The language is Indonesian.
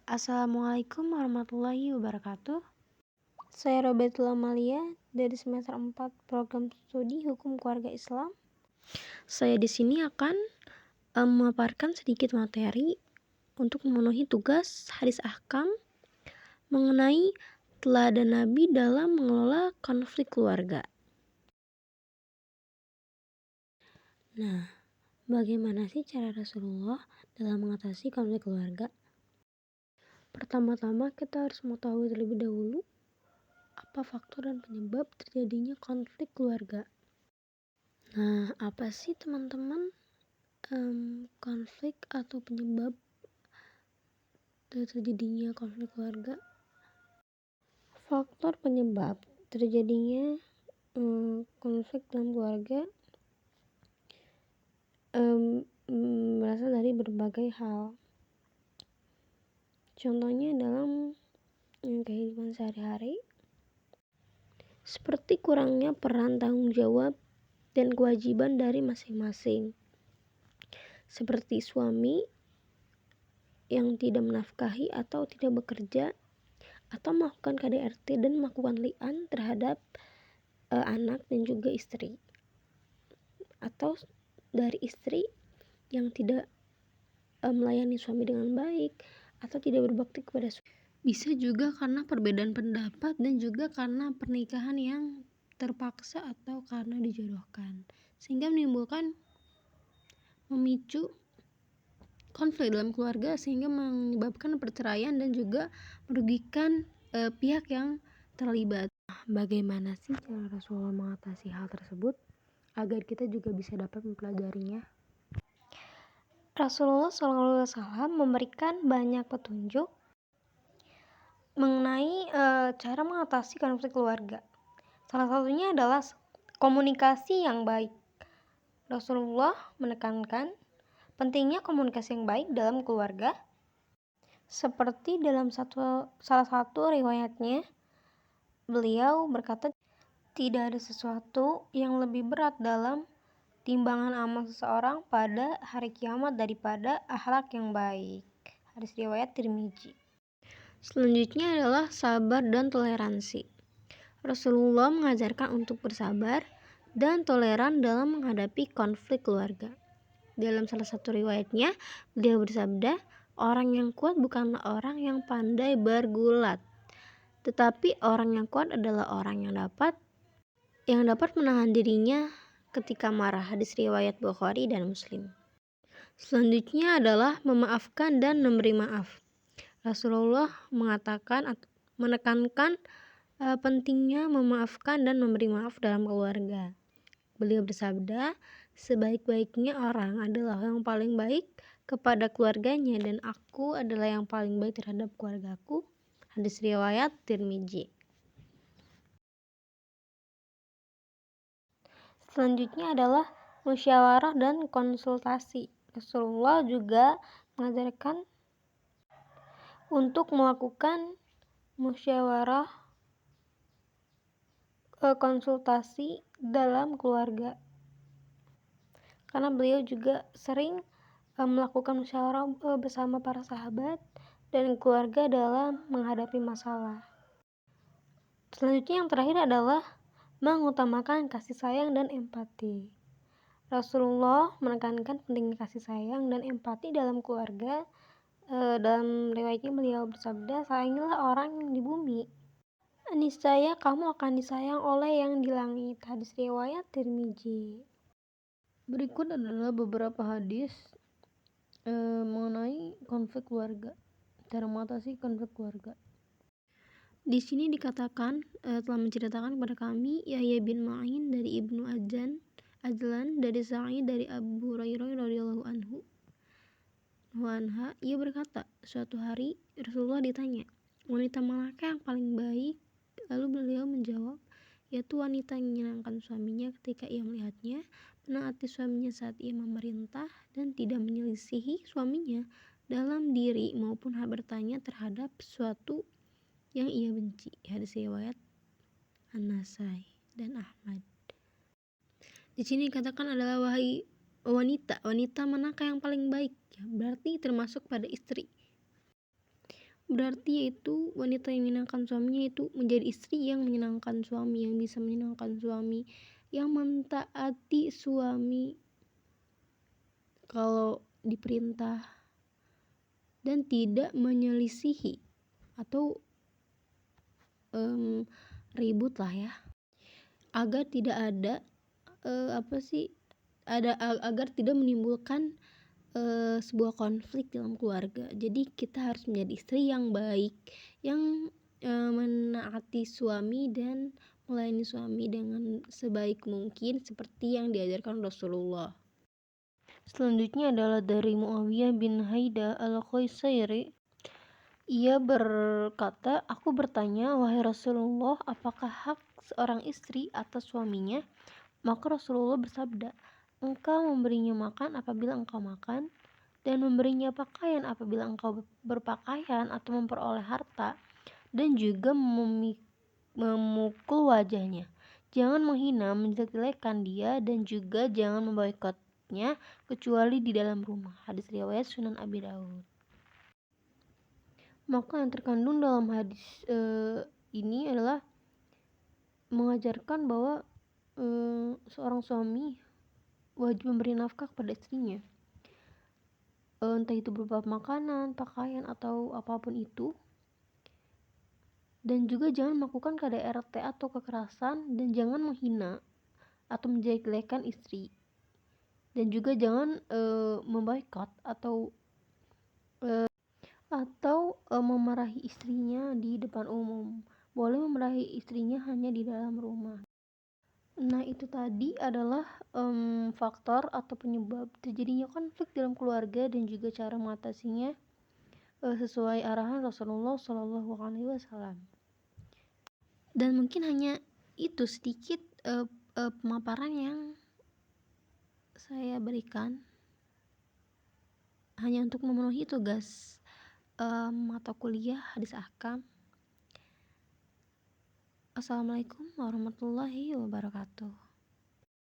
Assalamualaikum warahmatullahi wabarakatuh. Saya Robertul Amalia dari semester 4 program studi Hukum Keluarga Islam. Saya di sini akan memaparkan sedikit materi untuk memenuhi tugas hadis ahkam mengenai teladan Nabi dalam mengelola konflik keluarga. Nah, bagaimana sih cara Rasulullah dalam mengatasi konflik keluarga? Pertama-tama kita harus mengetahui terlebih dahulu apa faktor dan penyebab terjadinya konflik keluarga. Nah, apa sih teman-teman konflik atau penyebab terjadinya konflik keluarga? Faktor penyebab terjadinya konflik dalam keluarga berasal dari berbagai hal. Contohnya dalam kehidupan sehari-hari, seperti kurangnya peran tanggung jawab dan kewajiban dari masing-masing, seperti suami yang tidak menafkahi atau tidak bekerja, atau melakukan KDRT dan melakukan li'an terhadap anak dan juga istri, atau dari istri yang tidak melayani suami dengan baik atau tidak berbakti kepada suami. Bisa juga karena perbedaan pendapat dan juga karena pernikahan yang terpaksa atau karena dijodohkan, sehingga memicu konflik dalam keluarga sehingga menyebabkan perceraian dan juga merugikan pihak yang terlibat. Bagaimana sih cara Rasulullah mengatasi hal tersebut agar kita juga bisa dapat mempelajarinya? Rasulullah SAW memberikan banyak petunjuk mengenai cara mengatasi konflik keluarga. Salah satunya adalah komunikasi yang baik. Rasulullah menekankan pentingnya komunikasi yang baik dalam keluarga, seperti dalam salah satu riwayatnya, beliau berkata, tidak ada sesuatu yang lebih berat dalam timbangan amal seseorang pada hari kiamat daripada akhlak yang baik. Hadis riwayat Tirmizi. Selanjutnya adalah sabar dan toleransi. Rasulullah mengajarkan untuk bersabar dan toleran dalam menghadapi konflik keluarga. Dalam salah satu riwayatnya, beliau bersabda, orang yang kuat bukanlah orang yang pandai bergulat, tetapi orang yang kuat adalah orang yang dapat menahan dirinya ketika marah. Hadis riwayat Bukhari dan Muslim. Selanjutnya adalah memaafkan dan memberi maaf. Rasulullah menekankan pentingnya memaafkan dan memberi maaf dalam keluarga. Beliau bersabda, sebaik-baiknya orang adalah yang paling baik kepada keluarganya dan aku adalah yang paling baik terhadap keluargaku. Hadis riwayat Tirmizi. Selanjutnya adalah musyawarah dan konsultasi. Rasulullah juga mengajarkan untuk melakukan musyawarah konsultasi dalam keluarga, karena beliau juga sering melakukan musyawarah bersama para sahabat dan keluarga dalam menghadapi masalah. Selanjutnya yang terakhir adalah mengutamakan kasih sayang dan empati. Rasulullah menekankan pentingnya kasih sayang dan empati dalam keluarga. Dalam riwayatnya beliau bersabda, sayangilah orang yang di bumi, niscaya kamu akan disayang oleh yang di langit. Hadis riwayat Tirmizi. Berikut adalah beberapa hadis mengenai konflik keluarga, cara mengatasi konflik keluarga. Di sini dikatakan telah menceritakan kepada kami Yahya bin Ma'in dari Ibnu Ajlan dari Sa'id dari Abu Hurairah radhiyallahu anhu. Ia berkata, suatu hari Rasulullah ditanya, wanita manakah yang paling baik? Lalu beliau menjawab, yaitu wanita yang menyenangkan suaminya ketika ia melihatnya, menaati suaminya saat ia memerintah, dan tidak menyelisihi suaminya dalam diri maupun bertanya terhadap sesuatu yang ia benci. Hadis riwayat An-Nasai dan Ahmad. Di sini dikatakan adalah wahai wanita manakah yang paling baik? Ya, berarti termasuk pada istri. berarti yaitu wanita yang menyenangkan suaminya itu menjadi istri yang menyenangkan suami, yang bisa menyenangkan suami, yang mentaati suami kalau diperintah, dan tidak menyelisihi atau ribut lah ya, agar tidak ada agar tidak menimbulkan sebuah konflik dalam keluarga. Jadi kita harus menjadi istri yang baik, yang menaati suami dan melayani suami dengan sebaik mungkin seperti yang diajarkan Rasulullah. Selanjutnya adalah dari Muawiyah bin Haida al-Qaisairi. Ia berkata, aku bertanya, wahai Rasulullah, apakah hak seorang istri atas suaminya? Maka Rasulullah bersabda, engkau memberinya makan apabila engkau makan, dan memberinya pakaian apabila engkau berpakaian atau memperoleh harta, dan juga memukul wajahnya. Jangan menghina, menjelek-jelekan dia, dan juga jangan memboikotnya kecuali di dalam rumah. Hadis riwayat Sunan Abi Dawud. Maka yang terkandung dalam hadis ini adalah mengajarkan bahwa seorang suami wajib memberi nafkah kepada istrinya, entah itu berupa makanan, pakaian, atau apapun itu. Dan juga jangan melakukan KDRT atau kekerasan, dan jangan menghina atau menjelek-jelekan istri, dan juga jangan memboikot atau memarahi istrinya di depan umum. Boleh memarahi istrinya hanya di dalam rumah. Nah, itu tadi adalah faktor atau penyebab terjadinya konflik dalam keluarga dan juga cara mengatasinya sesuai arahan Rasulullah SAW. Dan mungkin hanya itu sedikit pemaparan yang saya berikan hanya untuk memenuhi tugas mata kuliah hadis ahkam. Assalamualaikum warahmatullahi wabarakatuh.